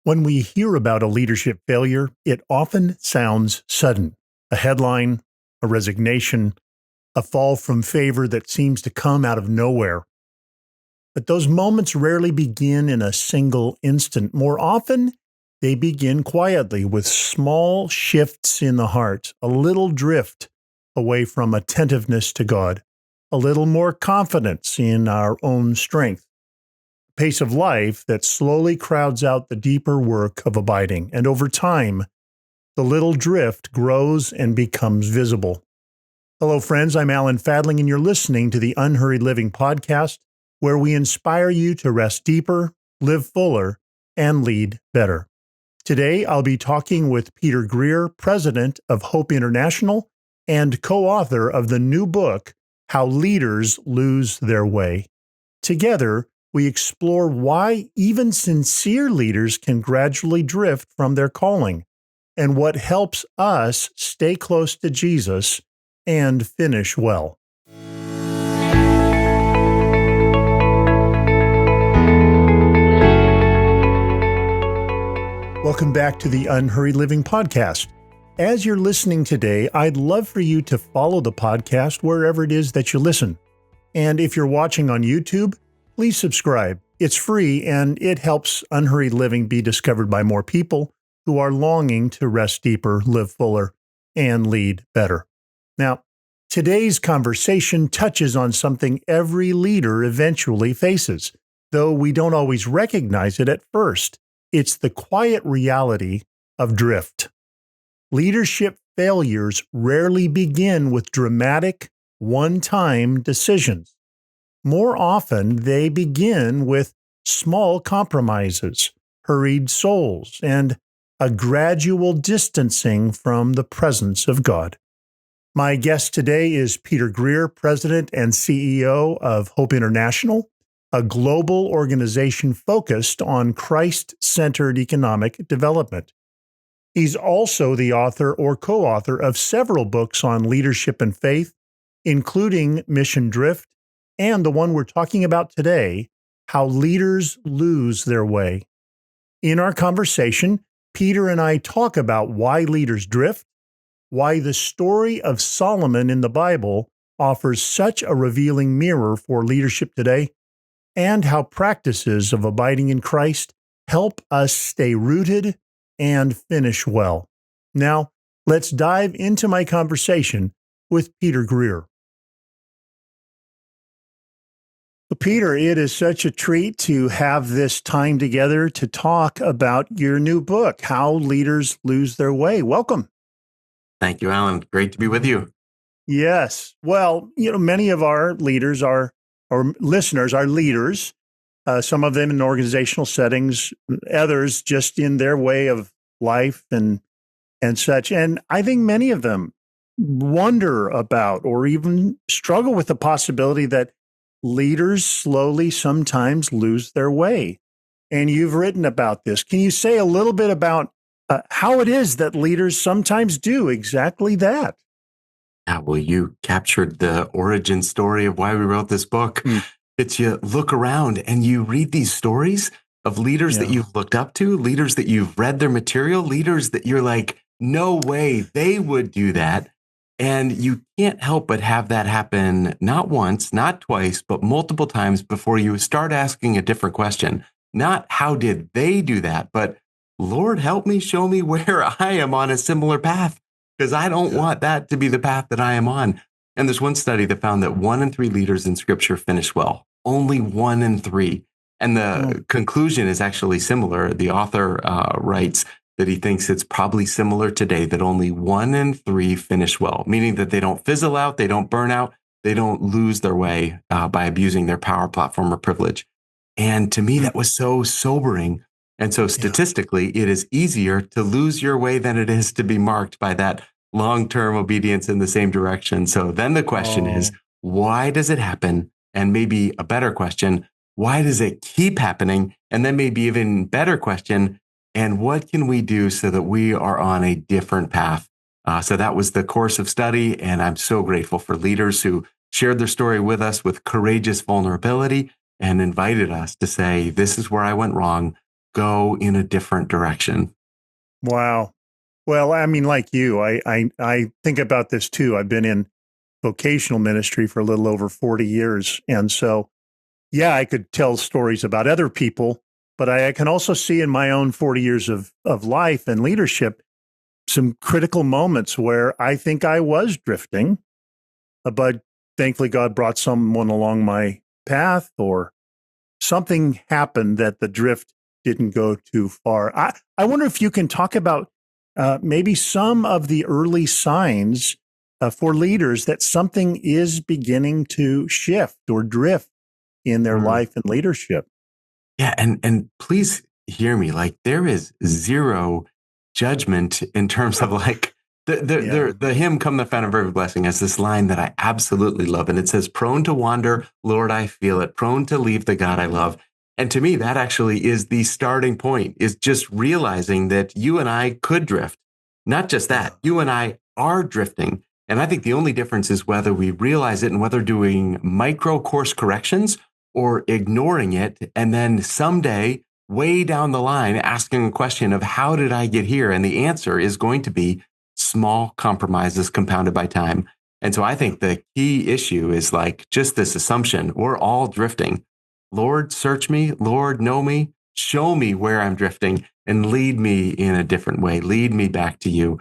When we hear about a leadership failure, it often sounds sudden. A headline, a resignation, a fall from favor that seems to come out of nowhere. But those moments rarely begin in a single instant. More often, they begin quietly with small shifts in the heart, a little drift away from attentiveness to God, a little more confidence in our own strength, a pace of life that slowly crowds out the deeper work of abiding. And over time, the little drift grows and becomes visible. Hello, friends. I'm Alan Fadling, and you're listening to the Unhurried Living podcast, where we inspire you to rest deeper, live fuller, and lead better. Today, I'll be talking with Peter Greer, president of Hope International and co-author of the new book, How Leaders Lose Their Way. Together, we explore why even sincere leaders can gradually drift from their calling and what helps us stay close to Jesus and finish well. Welcome back to the Unhurried Living podcast. As you're listening today, I'd love for you to follow the podcast wherever it is that you listen. And if you're watching on YouTube, please subscribe. It's free and it helps Unhurried Living be discovered by more people who are longing to rest deeper, live fuller, and lead better. Now, today's conversation touches on something every leader eventually faces, though we don't always recognize it at first. It's the quiet reality of drift. Leadership failures rarely begin with dramatic, one-time decisions. More often, they begin with small compromises, hurried souls, and a gradual distancing from the presence of God. My guest today is Peter Greer, President and CEO of Hope International, a global organization focused on Christ-centered economic development. He's also the author or co-author of several books on leadership and faith, including Mission Drift, and the one we're talking about today, How Leaders Lose Their Way. In our conversation, Peter and I talk about why leaders drift, why the story of Solomon in the Bible offers such a revealing mirror for leadership today, and how practices of abiding in Christ help us stay rooted and finish well. Now, let's dive into my conversation with Peter Greer. Well, Peter, it is such a treat to have this time together to talk about your new book, How Leaders Lose Their Way. Welcome. Thank you, Alan. Great to be with you. Yes. Well, many of our leaders or listeners are leaders, some of them in organizational settings, others just in their way of life and such. And I think many of them wonder about or even struggle with the possibility that leaders slowly sometimes lose their way. And you've written about this. Can you say a little bit about how it is that leaders sometimes do exactly that? Yeah, well, you captured the origin story of why we wrote this book. It's you look around and you read these stories of leaders that you've looked up to, leaders that you've read their material, leaders that you're like, no way they would do that. And you can't help but have that happen not once, not twice, but multiple times before you start asking a different question. Not how did they do that, but Lord, help me, show me where I am on a similar path, because I don't want that to be the path that I am on. And there's one study that found that 1 in 3 leaders in Scripture finish well, only 1 in 3. And the conclusion is actually similar. The author writes that he thinks it's probably similar today, that only 1 in 3 finish well, meaning that they don't fizzle out, they don't burn out, they don't lose their way by abusing their power, platform, or privilege. And to me, that was so sobering. And so statistically, it is easier to lose your way than it is to be marked by that long-term obedience in the same direction. So then the question is, why does it happen? And maybe a better question, why does it keep happening? And then maybe even better question, and what can we do so that we are on a different path? So that was the course of study. And I'm so grateful for leaders who shared their story with us with courageous vulnerability and invited us to say, this is where I went wrong. go in a different direction. Wow. Well, I mean, like you, I think about this too. I've been in vocational ministry for a little over 40 years. And so, yeah, I could tell stories about other people, but I can also see in my own 40 years of life and leadership some critical moments where I think I was drifting, but thankfully God brought someone along my path, or something happened that the drift didn't go too far. I wonder if you can talk about maybe some of the early signs for leaders that something is beginning to shift or drift in their life and leadership. Yeah, and please hear me. Like, there is zero judgment in terms of like the hymn "Come the Fount of Every Blessing" has this line that I absolutely love, and it says, "Prone to wander, Lord, I feel it. Prone to leave the God I love." And to me, that actually is the starting point, is just realizing that you and I could drift. Not just that, you and I are drifting. And I think the only difference is whether we realize it and whether doing micro course corrections or ignoring it. And then someday, way down the line, asking a question of how did I get here? And the answer is going to be small compromises compounded by time. And so I think the key issue is like just this assumption we're all drifting. Lord, search me. Lord, know me. Show me where I'm drifting and lead me in a different way. Lead me back to you.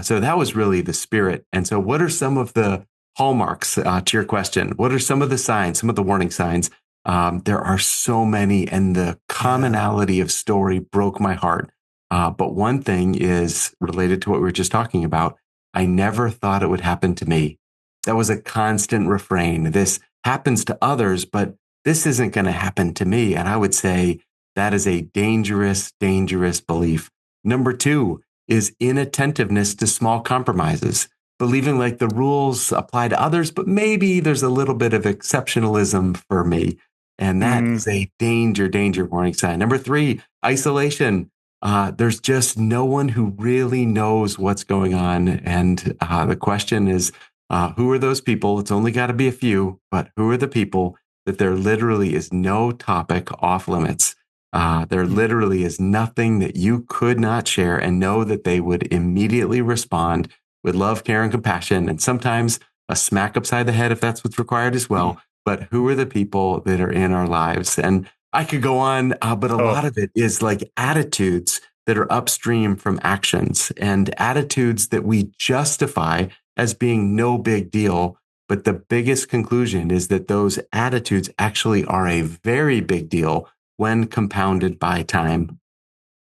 So that was really the spirit. And so what are some of the hallmarks to your question? What are some of the signs, some of the warning signs? There are so many, and the commonality of story broke my heart. But one thing is related to what we were just talking about. I never thought it would happen to me. That was a constant refrain. This happens to others, but this isn't going to happen to me. And I would say that is a dangerous, dangerous belief. Number two is inattentiveness to small compromises, believing like the rules apply to others, but maybe there's a little bit of exceptionalism for me. And that is a danger warning sign. Number three, isolation. There's just no one who really knows what's going on. And the question is, who are those people? It's only got to be a few, but who are the people that there literally is no topic off limits? There literally is nothing that you could not share, and know that they would immediately respond with love, care, and compassion, and sometimes a smack upside the head if that's what's required as well. But who are the people that are in our lives? And I could go on, but a lot of it is like attitudes that are upstream from actions, and attitudes that we justify as being no big deal. But the biggest conclusion is that those attitudes actually are a very big deal when compounded by time.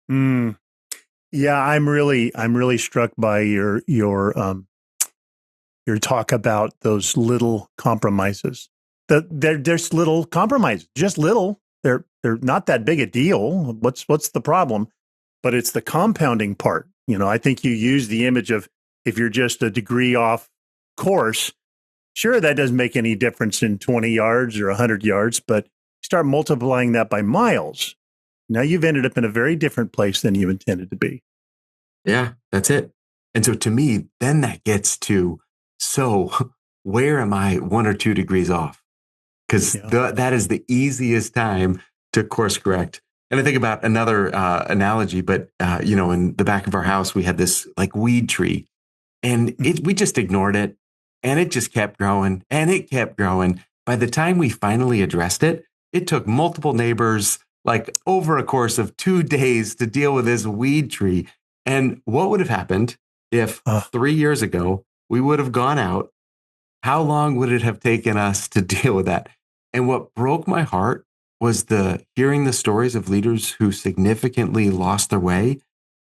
Yeah, I'm really struck by your talk about those little compromises. There's little compromises, just little. They're not that big a deal. What's the problem? But it's the compounding part. You know, I think you use the image of, if you're just a degree off course, sure, that doesn't make any difference in 20 yards or 100 yards, but start multiplying that by miles. Now you've ended up in a very different place than you intended to be. Yeah, that's it. And so to me, then that gets to, so where am I 1 or 2 degrees off? Because that is the easiest time to course correct. And I think about another analogy, but in the back of our house, we had this like weed tree, and we just ignored it, and it just kept growing, and it kept growing. By the time we finally addressed it, it took multiple neighbors like over a course of 2 days to deal with this weed tree. And what would have happened if 3 years ago we would have gone out? How long would it have taken us to deal with that? And what broke my heart was hearing the stories of leaders who significantly lost their way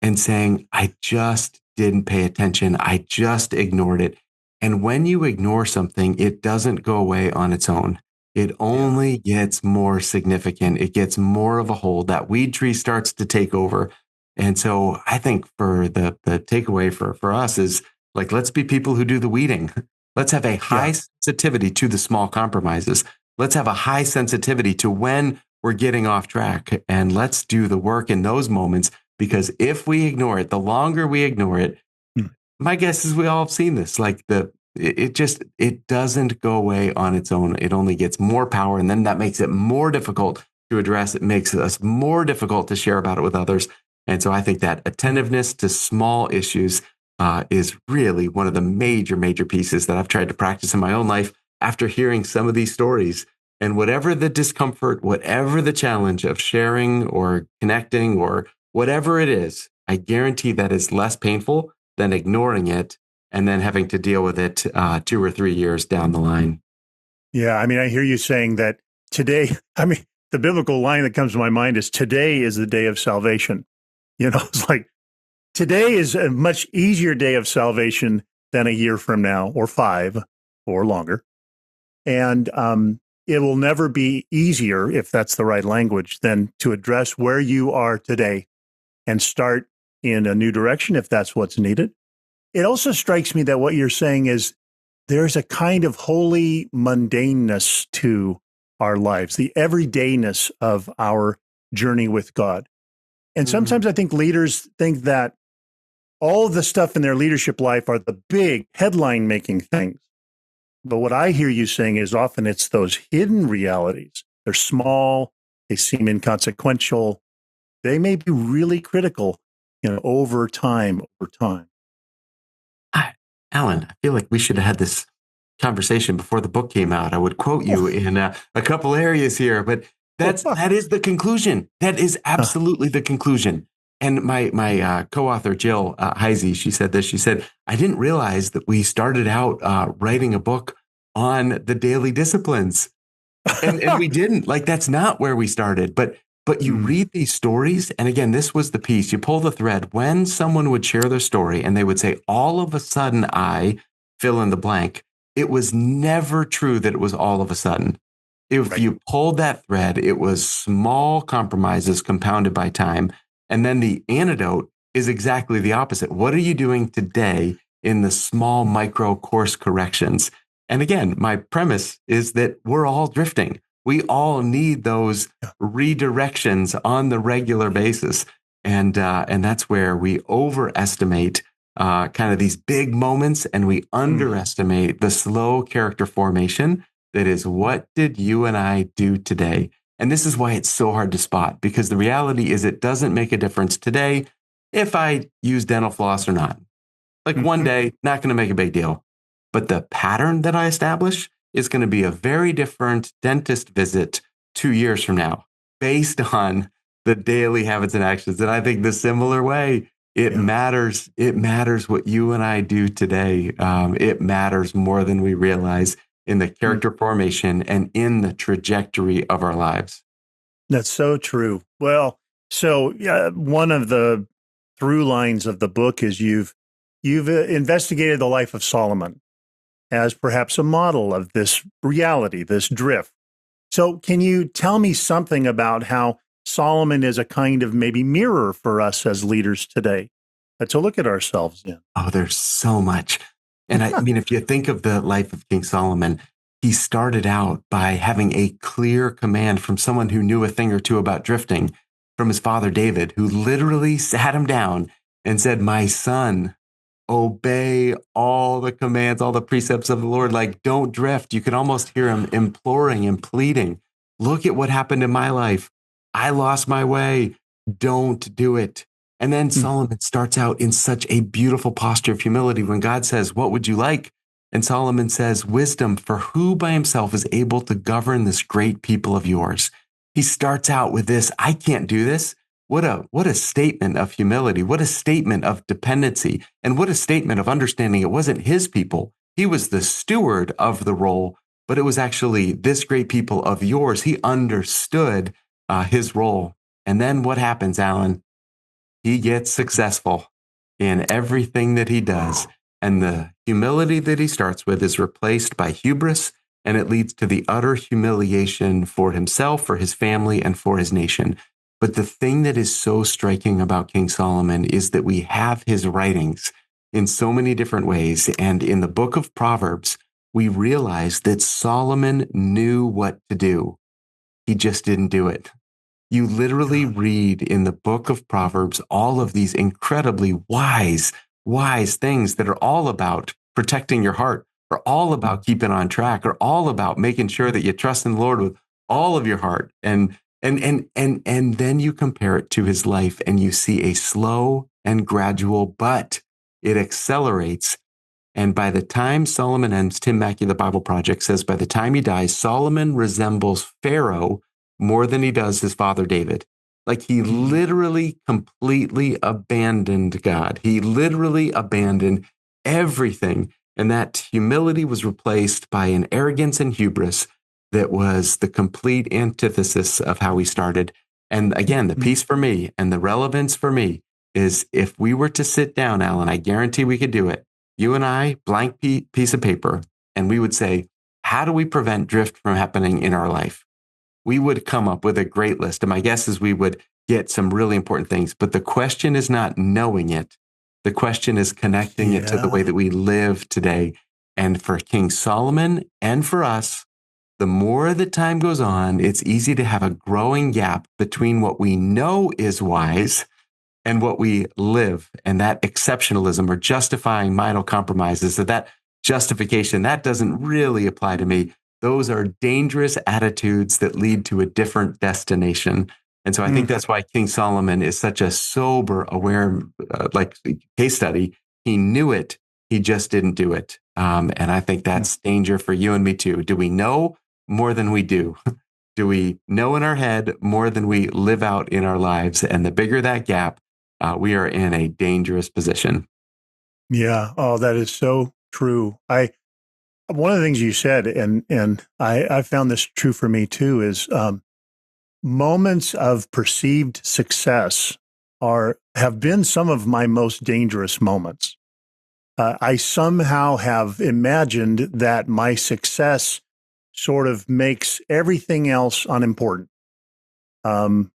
and saying, I just didn't pay attention. I just ignored it. And when you ignore something, it doesn't go away on its own. It only gets more significant. It gets more of a hold. That weed tree starts to take over. And so I think for the takeaway for us is like, let's be people who do the weeding. Let's have a high sensitivity to the small compromises. Let's have a high sensitivity to when we're getting off track, and let's do the work in those moments, because if we ignore it, the longer we ignore it, my guess is we all have seen this, like it doesn't go away on its own. It only gets more power. And then that makes it more difficult to address. It makes us more difficult to share about it with others. And so I think that attentiveness to small issues is really one of the major, major pieces that I've tried to practice in my own life after hearing some of these stories. And whatever the discomfort, whatever the challenge of sharing or connecting or whatever it is, I guarantee that is less painful than ignoring it and then having to deal with it 2 or 3 years down the line. Yeah, I mean, I hear you saying that today, I mean, the biblical line that comes to my mind is today is the day of salvation. You know, it's like today is a much easier day of salvation than a year from now or 5 or longer. And it will never be easier, if that's the right language, than to address where you are today and start in a new direction if that's what's needed. It also strikes me that what you're saying is there's a kind of holy mundaneness to our lives, the everydayness of our journey with God. And sometimes I think leaders think that all of the stuff in their leadership life are the big headline-making things. But what I hear you saying is often it's those hidden realities. They're small, they seem inconsequential. They may be really critical, over time. Alan, I feel like we should have had this conversation before the book came out. I would quote you in a couple areas here, but that is the conclusion. That is absolutely the conclusion. And my co-author, Jill Heisey, she said this. She said, I didn't realize that we started out writing a book on the daily disciplines. And we didn't. Like, that's not where we started. But you read these stories. And again, this was the piece. You pull the thread. When someone would share their story and they would say, all of a sudden, I fill in the blank. It was never true that it was all of a sudden. If you pulled that thread, it was small compromises compounded by time. And then the antidote is exactly the opposite. What are you doing today in the small micro course corrections? And again, my premise is that we're all drifting. We all need those redirections on the regular basis. And that's where we overestimate kind of these big moments and we underestimate the slow character formation that is, what did you and I do today? And this is why it's so hard to spot, because the reality is it doesn't make a difference today if I use dental floss or not. Like one day, not going to make a big deal. But the pattern that I establish is going to be a very different dentist visit 2 years from now, based on the daily habits and actions. And I think the similar way, it matters. It matters what you and I do today. It matters more than we realize in the character formation and in the trajectory of our lives. That's so true. Well, so one of the through lines of the book is you've investigated the life of Solomon as perhaps a model of this reality, this drift. So can you tell me something about how Solomon is a kind of maybe mirror for us as leaders today to look at ourselves in? Oh, there's so much. And I mean, if you think of the life of King Solomon, he started out by having a clear command from someone who knew a thing or two about drifting, from his father David, who literally sat him down and said, my son, obey all the commands, all the precepts of the Lord. Like, don't drift. You could almost hear him imploring and pleading. Look at what happened in my life. I lost my way. Don't do it. And then Solomon starts out in such a beautiful posture of humility when God says, what would you like? And Solomon says, wisdom, for who by himself is able to govern this great people of yours? He starts out with this, I can't do this. What a statement of humility. What a statement of dependency. And what a statement of understanding it wasn't his people. He was the steward of the role, but it was actually this great people of yours. He understood his role. And then what happens, Alan? He gets successful in everything that he does. And the humility that he starts with is replaced by hubris, and it leads to the utter humiliation for himself, for his family, and for his nation. But the thing that is so striking about King Solomon is that we have his writings in so many different ways. And in the book of Proverbs, we realize that Solomon knew what to do. He just didn't do it. You literally read in the book of Proverbs all of these incredibly wise things that are all about protecting your heart, are all about keeping on track, are all about making sure that you trust in the Lord with all of your heart. And And then you compare it to his life and you see a slow and gradual, but it accelerates. And by the time Solomon ends, Tim Mackey, the Bible Project, says by the time he dies, Solomon resembles Pharaoh more than he does his father David. Like he literally completely abandoned God. He literally abandoned everything. And that humility was replaced by an arrogance and hubris that was the complete antithesis of how he started. And again, the piece for me and the relevance for me is if we were to sit down, Alan, I guarantee we could do it. You and I, blank piece of paper, and we would say, how do we prevent drift from happening in our life? We would come up with a great list. And my guess is we would get some really important things. But the question is not knowing it. The question is connecting it to the way that we live today. And for King Solomon and for us, the more the time goes on, it's easy to have a growing gap between what we know is wise and what we live. And that exceptionalism or justifying minor compromises, that justification, that doesn't really apply to me. Those are dangerous attitudes that lead to a different destination. And so I think that's why King Solomon is such a sober, aware, case study. He knew it. He just didn't do it. And I think that's danger for you and me too. Do we know more than we do? Do we know in our head more than we live out in our lives? And the bigger that gap, we are in a dangerous position. Yeah. Oh, that is so true. One of the things you said, and I found this true for me too, is moments of perceived success have been some of my most dangerous moments. I somehow have imagined that my success sort of makes everything else unimportant. Haven't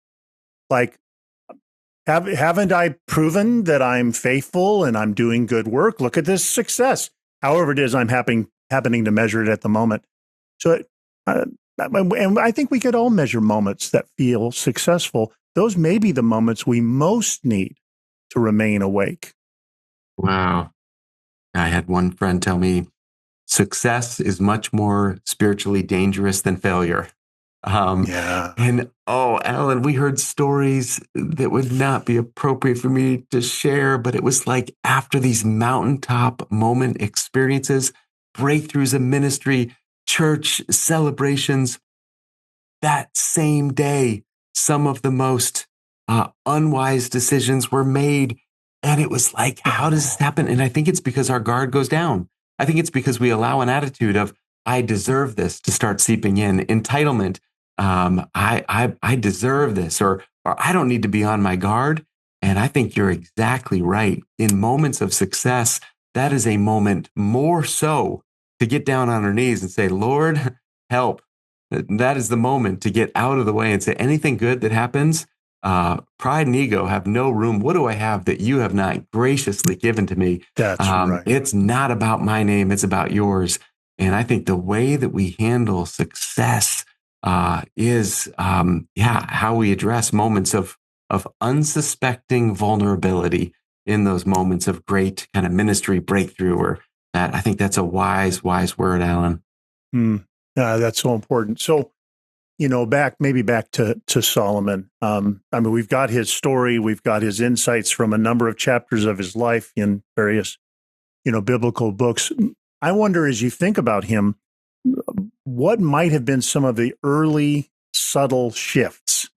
I proven that I'm faithful and I'm doing good work? Look at this success. However it is, I'm happening to measure it at the moment. So, and I think we could all measure moments that feel successful. Those may be the moments we most need to remain awake. Wow. I had one friend tell me, success is much more spiritually dangerous than failure. And Alan, we heard stories that would not be appropriate for me to share, but it was like after these mountaintop moment experiences, breakthroughs in ministry, church celebrations, that same day, some of the most unwise decisions were made. And it was like, how does this happen? And I think it's because our guard goes down. I think it's because we allow an attitude of, I deserve this to start seeping in. Entitlement. I deserve this, or I don't need to be on my guard. And I think you're exactly right. In moments of success, that is a moment more so to get down on our knees and say, Lord, help. That is the moment to get out of the way and say, anything good that happens, pride and ego have no room. What do I have that you have not graciously given to me? That's right. It's not about my name. It's about yours. And I think the way that we handle success is how we address moments of unsuspecting vulnerability in those moments of great kind of ministry breakthrough. Or that, I think that's a wise word, Alan. That's so important. So, back to Solomon. We've got his story, we've got his insights from a number of chapters of his life in various, biblical books. I wonder, as you think about him, what might have been some of the early subtle shifts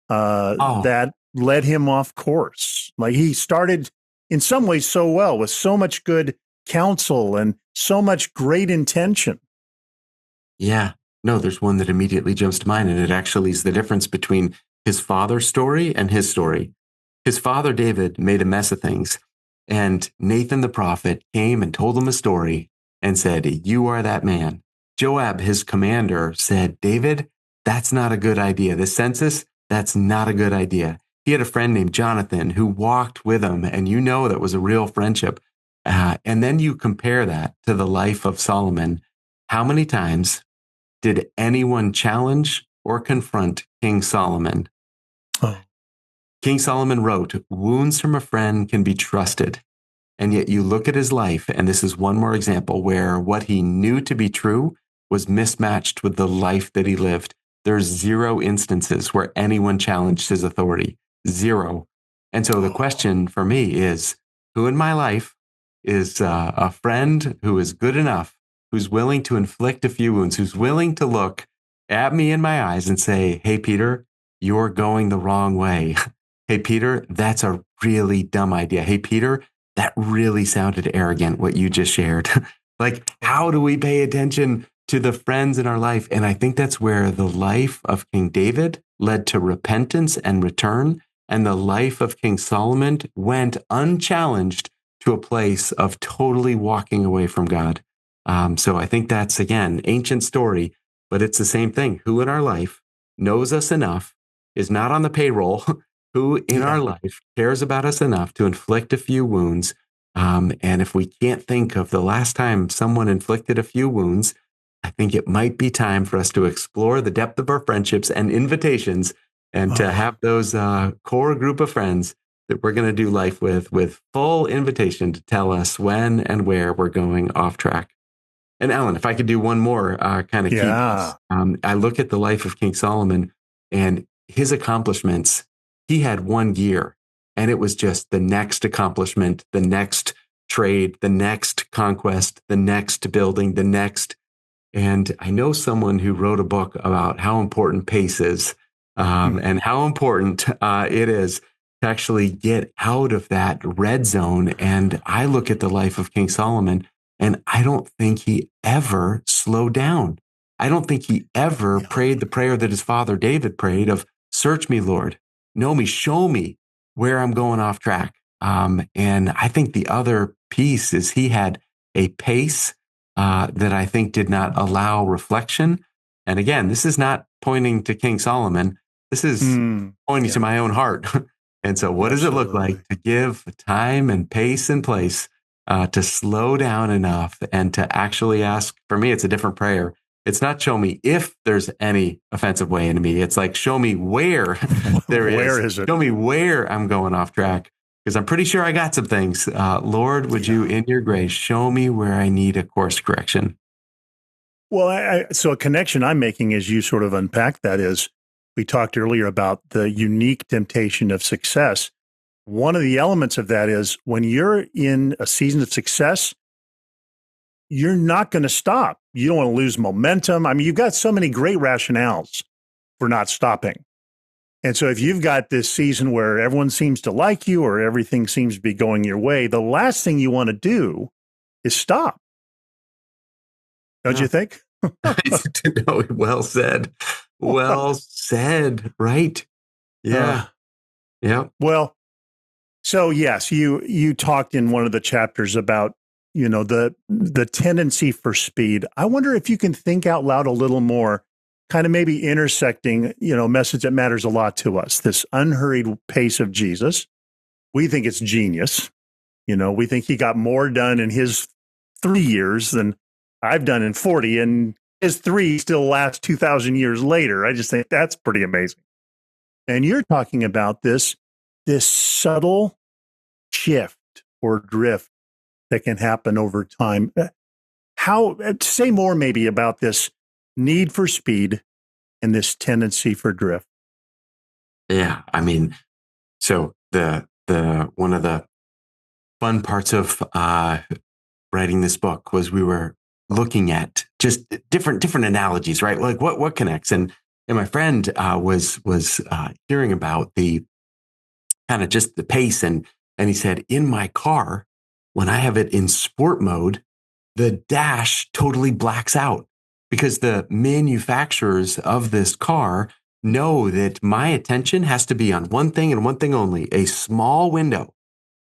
that led him off course? Like, he started in some ways so well, with so much good counsel and so much great intention. Yeah. No, there's one that immediately jumps to mind, and it actually is the difference between his father's story and his story. His father, David, made a mess of things, and Nathan the prophet came and told him a story and said, you are that man. Joab, his commander, said, David, that's not a good idea. The census, that's not a good idea. He had a friend named Jonathan who walked with him, and that was a real friendship. And then you compare that to the life of Solomon. How many times did anyone challenge or confront King Solomon? King Solomon wrote, wounds from a friend can be trusted. And yet you look at his life, and this is one more example where what he knew to be true was mismatched with the life that he lived. there's 0 instances where anyone challenged his authority. 0. And so the question for me is, who in my life is a friend who is good enough, who's willing to inflict a few wounds, who's willing to look at me in my eyes and say, hey, Peter, you're going the wrong way. Hey, Peter, that's a really dumb idea. Hey, Peter, that really sounded arrogant, what you just shared. Like, how do we pay attention to the friends in our life? And I think that's where the life of King David led to repentance and return. And the life of King Solomon went unchallenged to a place of totally walking away from God. So I think that's, again, ancient story, but it's the same thing. Who in our life knows us enough, is not on the payroll, who in our life cares about us enough to inflict a few wounds. And if we can't think of the last time someone inflicted a few wounds, I think it might be time for us to explore the depth of our friendships and invitations and to have those core group of friends that we're going to do life with full invitation to tell us when and where we're going off track. And Alan, if I could do one more kind of key piece, I look at the life of King Solomon and his accomplishments. He had one gear, and it was just the next accomplishment, the next trade, the next conquest, the next building, the next. And I know someone who wrote a book about how important pace is and how important it is to actually get out of that red zone. And I look at the life of King Solomon, and I don't think he ever slowed down. I don't think he ever prayed the prayer that his father David prayed of, search me, Lord, know me, show me where I'm going off track. And I think the other piece is he had a pace that I think did not allow reflection. And again, this is not pointing to King Solomon. This is pointing to my own heart. And so what does it look like to give time and pace and place to slow down enough and to actually ask? For me, it's a different prayer. It's not show me if there's any offensive way into me. It's like, show me where there is. Where is it? Show me where I'm going off track. Because I'm pretty sure I got some things. Lord, would you, in your grace, show me where I need a course correction? Well, so a connection I'm making as you sort of unpack that is, we talked earlier about the unique temptation of success. One of the elements of that is when you're in a season of success, you're not going to stop. You don't want to lose momentum. I mean, you've got so many great rationales for not stopping. And so if you've got this season where everyone seems to like you or everything seems to be going your way, the last thing you want to do is stop. Don't you think? No, well said. Well said. Right. Yeah. Yeah. Well, so yes, you talked in one of the chapters about, the tendency for speed. I wonder if you can think out loud a little more, kind of maybe intersecting, a message that matters a lot to us, this unhurried pace of Jesus. We think it's genius. We think he got more done in his 3 years than I've done in 40, and his 3 still last 2,000 years later. I just think that's pretty amazing. And you're talking about this subtle shift or drift that can happen over time. Say more maybe about this need for speed and this tendency for drift. Yeah, I mean, so the one of the fun parts of writing this book was we were looking at just different analogies, right? Like what connects, and my friend was hearing about the kind of just the pace, and he said, in my car, when I have it in sport mode, the dash totally blacks out because the manufacturers of this car know that my attention has to be on one thing and one thing only, a small window.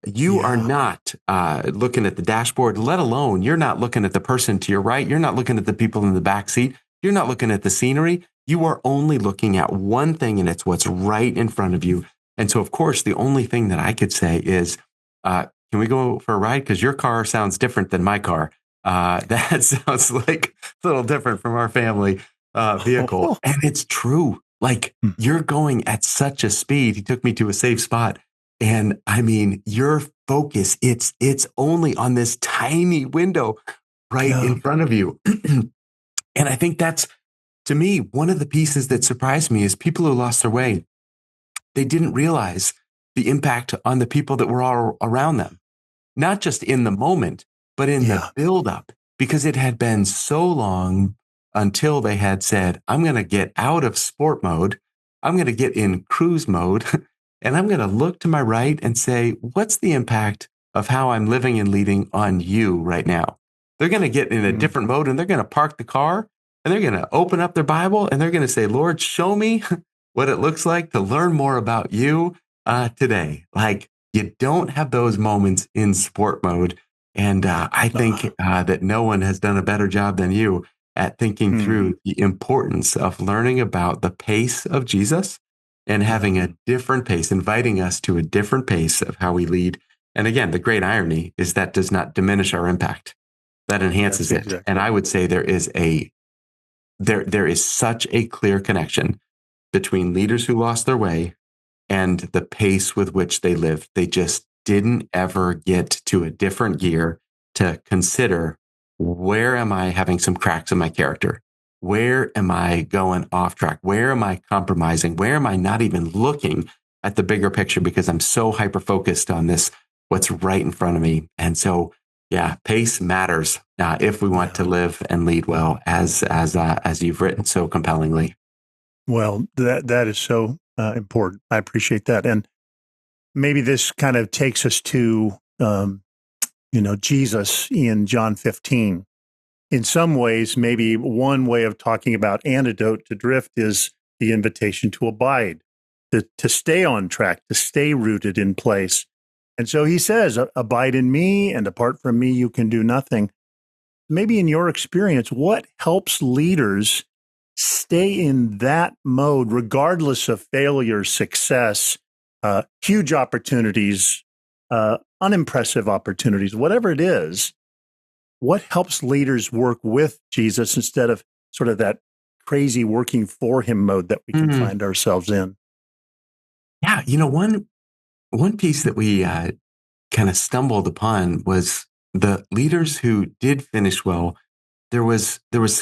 You are not looking at the dashboard, let alone you're not looking at the person to your right. You're not looking at the people in the back seat. You're not looking at the scenery. You are only looking at one thing, and it's what's right in front of you. And so, of course, the only thing that I could say is, can we go for a ride? Because your car sounds different than my car. That sounds like a little different from our family vehicle. And it's true. Like, you're going at such a speed. He took me to a safe spot. And I mean, your focus, it's only on this tiny window right in front of you. And I think that's to me, one of the pieces that surprised me is people who lost their way, they didn't realize the impact on the people that were all around them, not just in the moment, but in the buildup, because it had been so long until they had said, I'm going to get out of sport mode. I'm going to get in cruise mode, and I'm going to look to my right and say, what's the impact of how I'm living and leading on you right now? They're going to get in a different mode, and they're going to park the car, and they're going to open up their Bible, and they're going to say, Lord, show me what it looks like to learn more about you today. Like, you don't have those moments in sport mode. And I think that no one has done a better job than you at thinking through the importance of learning about the pace of Jesus and having a different pace, inviting us to a different pace of how we lead. And again, the great irony is that does not diminish our impact. That enhances it. Exactly. And I would say there is such a clear connection between leaders who lost their way and the pace with which they lived. They just didn't ever get to a different gear to consider, where am I having some cracks in my character? Where am I going off track? Where am I compromising? Where am I not even looking at the bigger picture because I'm so hyper-focused on this, what's right in front of me? And so, yeah, pace matters if we want to live and lead well, as you've written so compellingly. Well, that is so important. I appreciate that. And maybe this kind of takes us to, Jesus in John 15. In some ways, maybe one way of talking about antidote to drift is the invitation to abide, to stay on track, to stay rooted in place. And so he says, abide in me, and apart from me, you can do nothing. Maybe in your experience, what helps leaders stay in that mode, regardless of failure, success, huge opportunities, unimpressive opportunities, whatever it is? What helps leaders work with Jesus instead of sort of that crazy working for him mode that we can find ourselves in? Yeah, one piece that we kind of stumbled upon was the leaders who did finish well. There was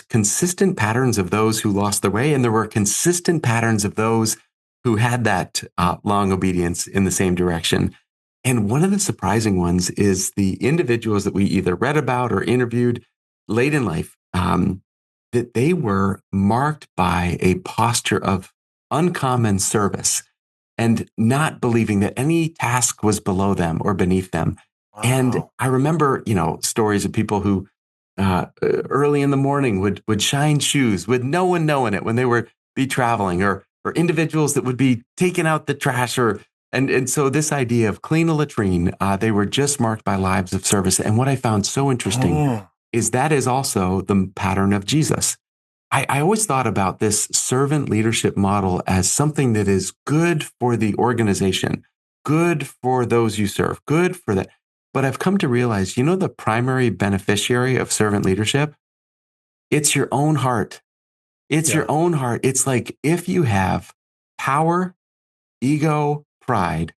consistent patterns of those who lost their way, and there were consistent patterns of those who had that long obedience in the same direction. And one of the surprising ones is the individuals that we either read about or interviewed late in life, that they were marked by a posture of uncommon service and not believing that any task was below them or beneath them. Wow. And I remember, stories of people who early in the morning would shine shoes with no one knowing it when they would be traveling, or individuals that would be taking out the trash, and so this idea of clean a latrine, they were just marked by lives of service. And what I found so interesting is that is also the pattern of Jesus. I always thought about this servant leadership model as something that is good for the organization, good for those you serve, good for that. But I've come to realize, the primary beneficiary of servant leadership, it's your own heart. It's your own heart. It's like if you have power, ego, pride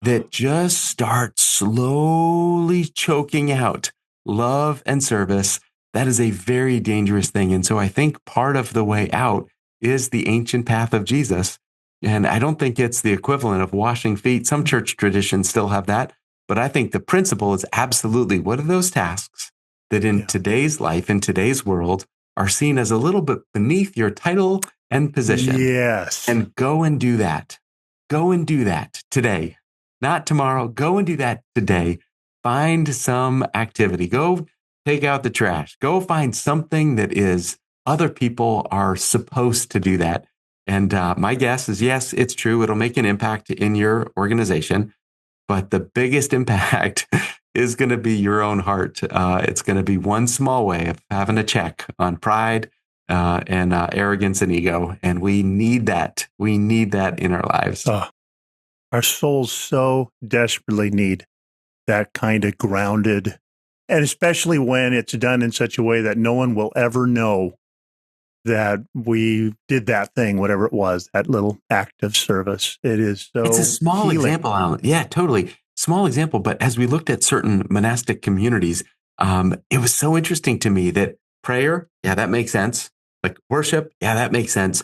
that just start slowly choking out love and service, that is a very dangerous thing. And so I think part of the way out is the ancient path of Jesus. And I don't think it's the equivalent of washing feet. Some church traditions still have that. But I think the principle is absolutely, what are those tasks that in today's life, in today's world, are seen as a little bit beneath your title and position? Yes. And go and do that. Go and do that today, not tomorrow. Go and do that today. Find some activity. Go take out the trash. Go find something that is other people are supposed to do that. And my guess is, yes, it's true. It'll make an impact in your organization. But the biggest impact is going to be your own heart. It's going to be one small way of having a check on pride and arrogance and ego. And we need that. We need that in our lives. Our souls so desperately need that kind of grounded, and especially when it's done in such a way that no one will ever know that we did that thing, whatever it was, that little act of service. It is so It's a small healing. example, Alan. Yeah, totally. Small example. But as we looked at certain monastic communities, it was so interesting to me that prayer, that makes sense. like worship. Yeah, that makes sense.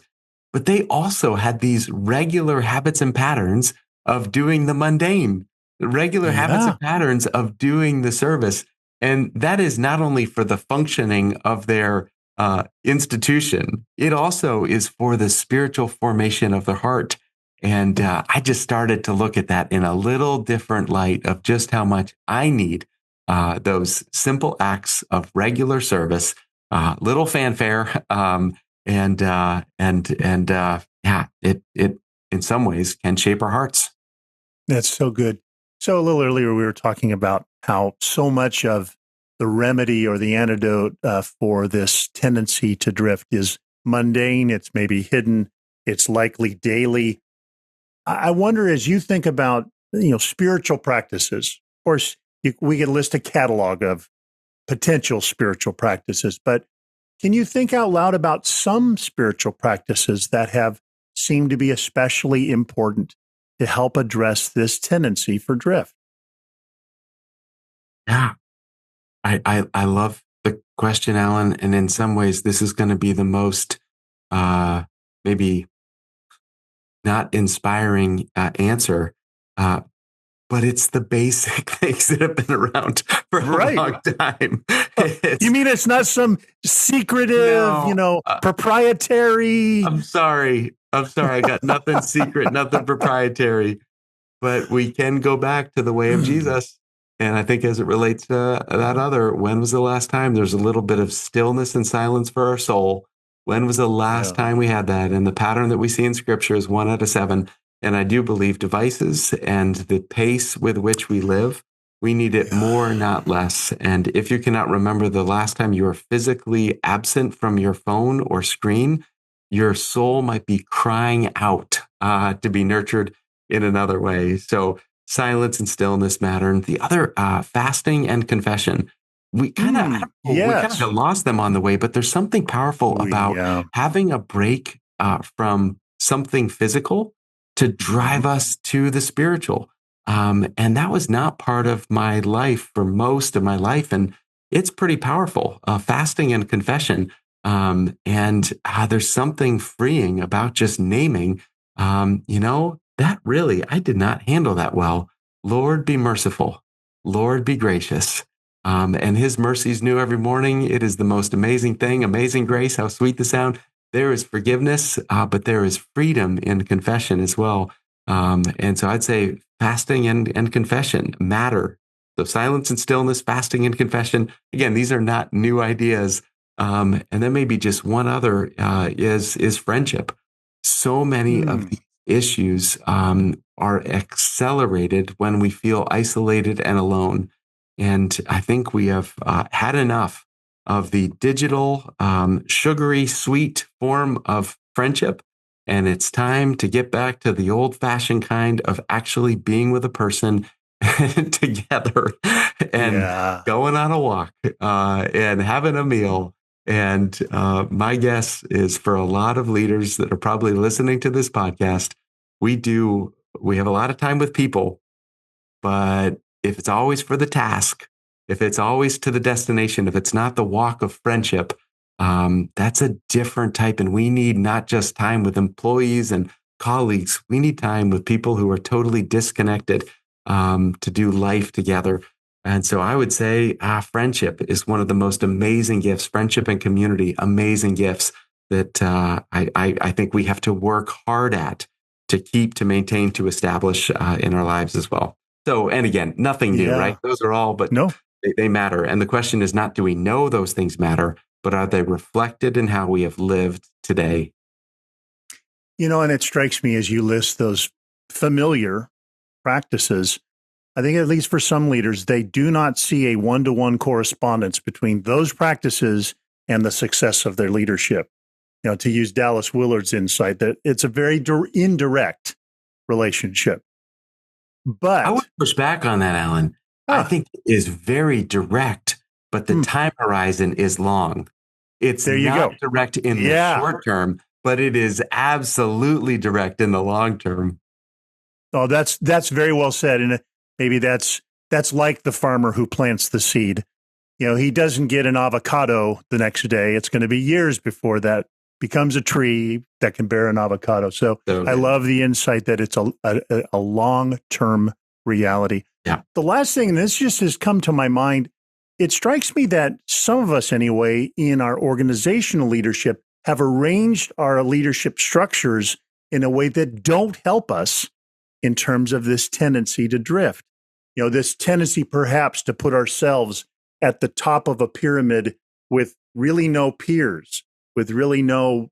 But they also had these regular habits and patterns of doing the mundane, regular habits Yeah. and patterns of doing the service. And that is not only for the functioning of their institution, it also is for the spiritual formation of their heart. And I just started to look at that in a little different light of just how much I need those simple acts of regular service, little fanfare, yeah, it in some ways can shape our hearts. That's so good. So a little earlier, we were talking about how so much of the remedy or the antidote for this tendency to drift is mundane. It's maybe hidden. It's likely daily. I wonder, as you think about, spiritual practices, of course, we could list a catalog of potential spiritual practices, but can you think out loud about some spiritual practices that have seemed to be especially important to help address this tendency for drift? Yeah, I love the question, Alan, and in some ways, this is going to be the most maybe not inspiring answer. But it's the basic things that have been around for a long time. You mean it's not some secretive, proprietary? I'm sorry. I got nothing secret, nothing proprietary. But we can go back to the way of Jesus. And I think as it relates to that other, when was the last time there's a little bit of stillness and silence for our soul? When was the last time we had that? And the pattern that we see in Scripture is 1 out of 7. And I do believe devices and the pace with which we live, we need it more, not less. And if you cannot remember the last time you were physically absent from your phone or screen, your soul might be crying out to be nurtured in another way. So silence and stillness matter. And the other, fasting and confession. We kind of got lost them on the way, but there's something powerful about having a break from something physical to drive us to the spiritual. And that was not part of my life for most of my life. And it's pretty powerful, fasting and confession. And there's something freeing about just naming, that really, I did not handle that well. Lord, be merciful. Lord, be gracious. And his mercies new every morning. It is the most amazing thing. Amazing grace. How sweet the sound. There is forgiveness, but there is freedom in confession as well. And so I'd say fasting and confession matter. So silence and stillness, fasting and confession. Again, these are not new ideas. And then maybe just one other is friendship. So many of these issues are accelerated when we feel isolated and alone. And I think we have had enough of the digital, sugary, sweet form of friendship. And it's time to get back to the old fashioned kind of actually being with a person together and going on a walk and having a meal. And my guess is for a lot of leaders that are probably listening to this podcast, we have a lot of time with people, but if it's always for the task, if it's always to the destination, if it's not the walk of friendship, that's a different type. And we need not just time with employees and colleagues. We need time with people who are totally disconnected to do life together. And so I would say friendship is one of the most amazing gifts, friendship and community, amazing gifts that I think we have to work hard at to keep, to maintain, to establish in our lives as well. So, and again, nothing new, right? Those are all, but they matter. And the question is not, do we know those things matter, but are they reflected in how we have lived today? And it strikes me as you list those familiar practices, I think at least for some leaders, they do not see a one-to-one correspondence between those practices and the success of their leadership. To use Dallas Willard's insight, that it's a very indirect relationship. But I would push back on that, Alan. I think it is very direct, but the time horizon is long. It's not direct in the short term, but it is absolutely direct in the long term. Oh, that's very well said. And maybe that's like the farmer who plants the seed. He doesn't get an avocado the next day. It's going to be years before that becomes a tree that can bear an avocado. So I love the insight that it's a long-term reality. Yeah. The last thing, and this just has come to my mind, it strikes me that some of us anyway in our organizational leadership have arranged our leadership structures in a way that don't help us in terms of this tendency to drift. This tendency perhaps to put ourselves at the top of a pyramid with really no peers, with really no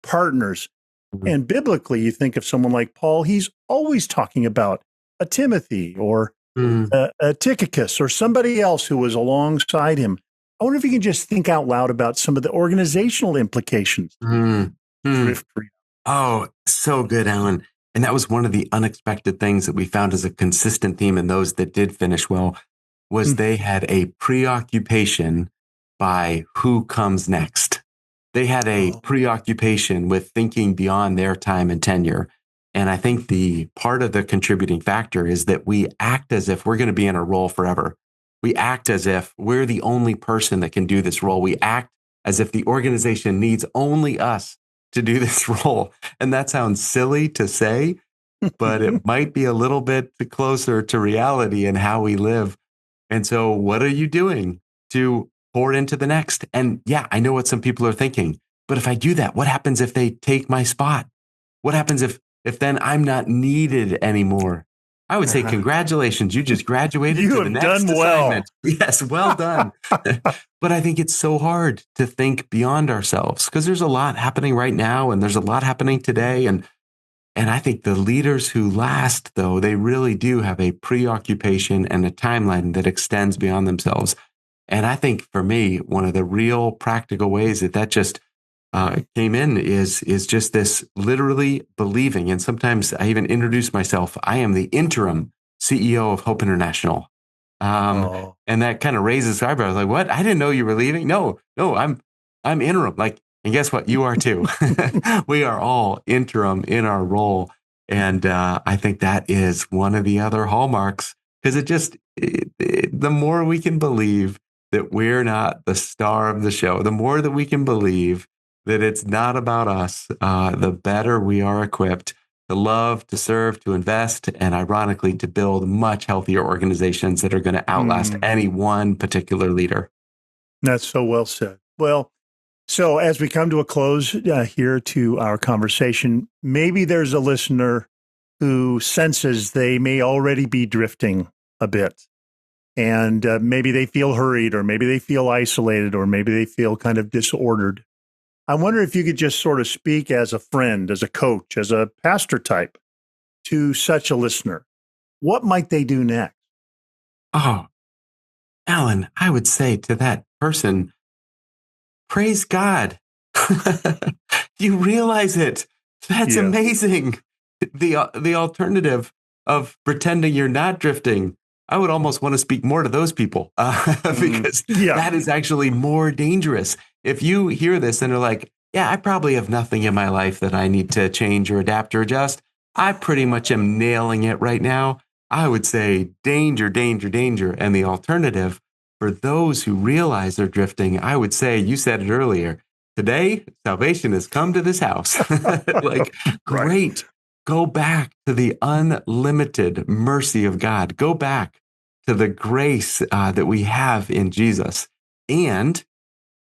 partners. Mm-hmm. And biblically, you think of someone like Paul, he's always talking about a Timothy or a Tychicus or somebody else who was alongside him. I wonder if you can just think out loud about some of the organizational implications. Oh, so good, Alan. And that was one of the unexpected things that we found as a consistent theme in those that did finish well, was they had a preoccupation by who comes next. They had a preoccupation with thinking beyond their time and tenure. And I think the part of the contributing factor is that we act as if we're going to be in a role forever. We act as if we're the only person that can do this role. We act as if the organization needs only us to do this role. And that sounds silly to say, but it might be a little bit closer to reality in how we live. And so what are you doing to pour into the next? And yeah, I know what some people are thinking, but if I do that, what happens if they take my spot? What happens if then I'm not needed anymore? I would say, congratulations, you just graduated to the next assignment. Yes, well done. But I think it's so hard to think beyond ourselves because there's a lot happening right now and there's a lot happening today. And I think the leaders who last, though, they really do have a preoccupation and a timeline that extends beyond themselves. And I think for me, one of the real practical ways that just came in is just this literally believing. And sometimes I even introduce myself. I am the interim CEO of Hope International. And that kind of raises eyebrows. Like, what? I didn't know you were leaving. No, I'm interim. Like, and guess what? You are too. We are all interim in our role. And I think that is one of the other hallmarks because the more we can believe that we're not the star of the show, the more that we can believe that it's not about us, the better we are equipped to love, to serve, to invest, and ironically, to build much healthier organizations that are going to outlast any one particular leader. That's so well said. Well, so as we come to a close here to our conversation, maybe there's a listener who senses they may already be drifting a bit. And maybe they feel hurried, or maybe they feel isolated, or maybe they feel kind of disordered. I wonder if you could just sort of speak as a friend, as a coach, as a pastor type to such a listener. What might they do next? Oh, Alan, I would say to that person, praise God. You realize it. That's amazing. The alternative of pretending you're not drifting, I would almost want to speak more to those people because that is actually more dangerous. If you hear this and are like, yeah, I probably have nothing in my life that I need to change or adapt or adjust. I pretty much am nailing it right now. I would say danger, danger, danger. And the alternative for those who realize they're drifting, I would say, you said it earlier, today, salvation has come to this house. Great. Go back to the unlimited mercy of God. Go back to the grace that we have in Jesus. And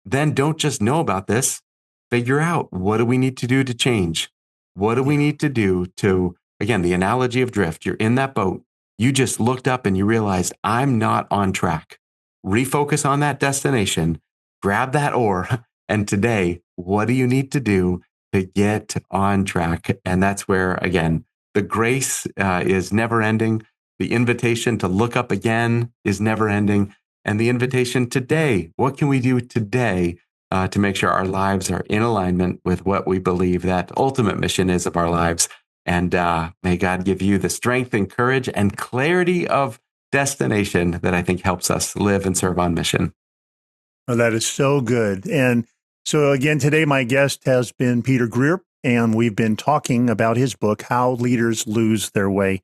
then don't just know about this. Figure out, what do we need to do to change? What do we need to do to, again, the analogy of drift. You're in that boat. You just looked up and you realized, I'm not on track. Refocus on that destination. Grab that oar. And today, what do you need to do to get on track? And that's where, again, the grace is never ending. The invitation to look up again is never ending. And the invitation today, what can we do today to make sure our lives are in alignment with what we believe that ultimate mission is of our lives? And may God give you the strength and courage and clarity of destination that I think helps us live and serve on mission. Oh, that is so good. And so again, today my guest has been Peter Greer, and we've been talking about his book, How Leaders Lose Their Way.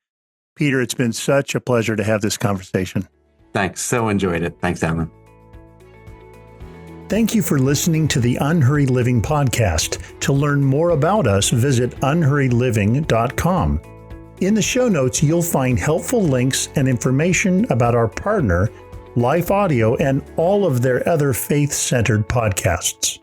Peter, it's been such a pleasure to have this conversation. Thanks. So enjoyed it. Thanks, Alan. Thank you for listening to the Unhurried Living podcast. To learn more about us, visit unhurriedliving.com. In the show notes, you'll find helpful links and information about our partner, Life Audio, and all of their other faith-centered podcasts.